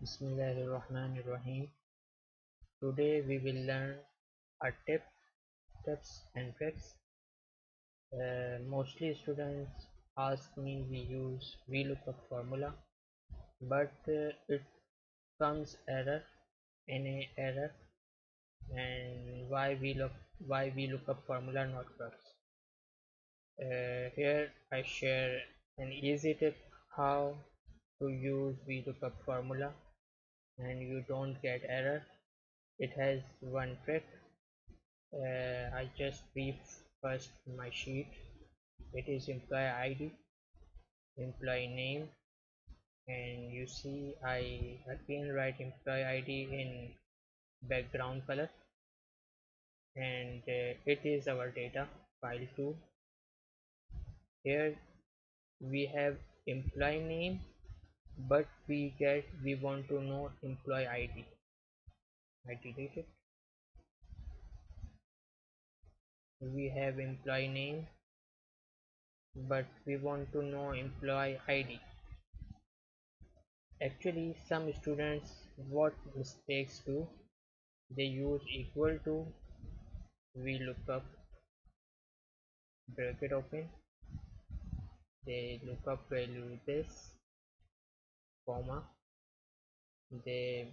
Bismillahirrahmanirrahim. Today we will learn a tips and tricks. Mostly students ask me we use Vlookup formula, but it comes error, NA error, and why Vlookup formula not works. Here I share an easy tip how to use Vlookup formula and you don't get error. It has one trick. I just brief first my sheet. It is employee ID, employee name, and you see I again write employee ID in background color, and it is our data file 2. Here we have employee name, but we want to know employee ID. I delete it. We have employee name, but we want to know employee ID. Actually, some students what mistakes do, they use equal to, we look up, bracket open, they look up value this, comma, they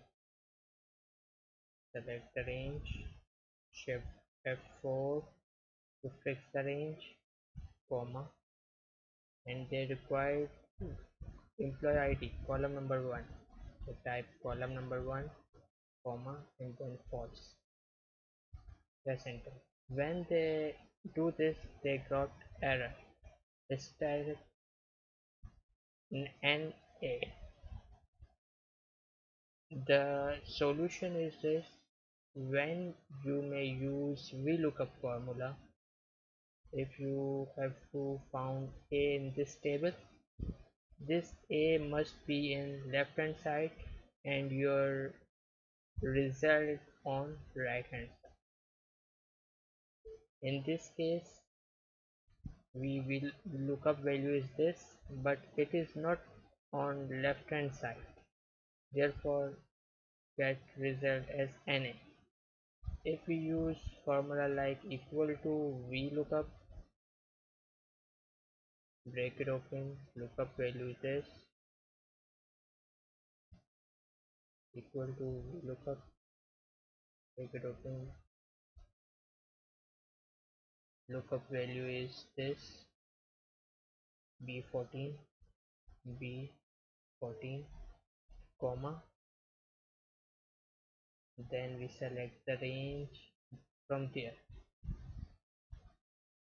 select the range, shift F4 to fix the range, comma, and they require employee ID, column number 1. So type column number 1, comma, and then false. Press enter. When they do this, they got error. This type NA. The solution is this: when you may use VLOOKUP formula, if you have to found A in this table, this A must be in left hand side and your result on right hand side. In this case, we will look up value is this, but it is not on left hand side, therefore get result as NA. If we use formula like equal to VLOOKUP, break it open, lookup value is this, equal to VLOOKUP, break it open, lookup value is this, B14, B14, comma, then we select the range. From there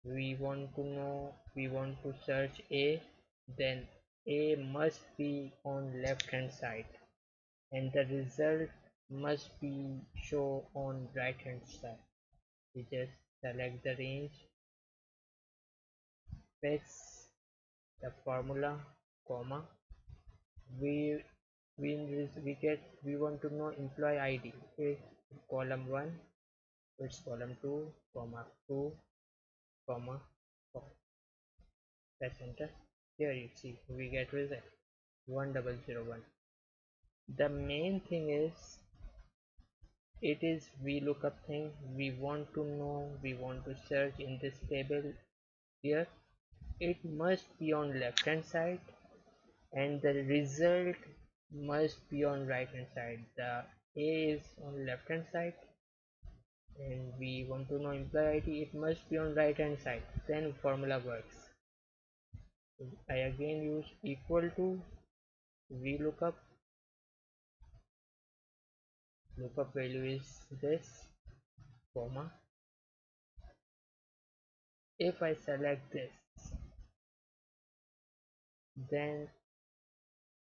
we want to search A, then A must be on left hand side and the result must be show on right hand side. We just select the range, fix the formula, comma, we we want to know employee ID. Okay, column 1, it's column 2, comma 2, comma 4. Press enter. Here you see we get result 1001. The main thing is it is VLOOKUP thing. We want to know, we want to search in this table. Here it must be on left hand side and the result must be on right hand side. The A is on left hand side and we want to know employee ID, it must be on right hand side, then formula works. I again use equal to VLOOKUP, lookup value is this, comma, if I select this, then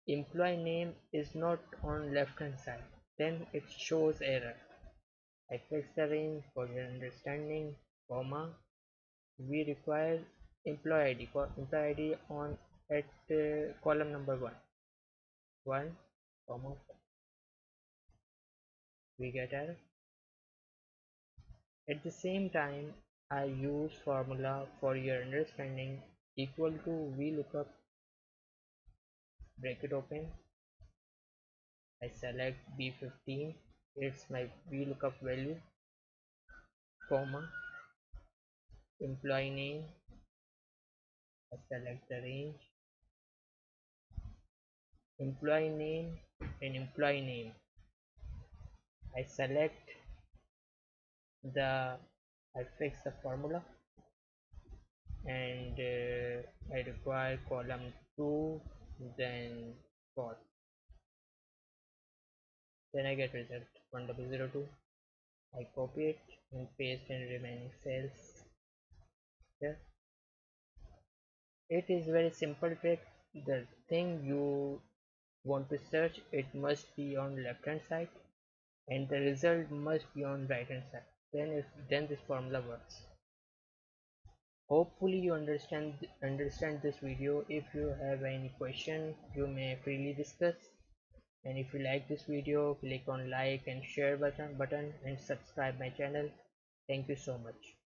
employee name is not on left hand side, then it shows error. I fix the range for your understanding, comma, we require employee ID, for employee ID on at column number 1, comma 4. We get error. At the same time, I use formula for your understanding, equal to VLOOKUP, break it open, I select B15, it's my VLOOKUP value, comma, employee name, I select the range, employee name and employee name. I select the, I fix the formula, and I require column 2, then cost. Then I get result 1002. I copy it and paste in remaining cells here. It is very simple trick. The thing you want to search, it must be on left hand side and the result must be on right hand side. Then this formula works. Hopefully you understand this video. If you have any question, you may freely discuss. And if you like this video, click on like and share button and subscribe my channel. Thank you so much.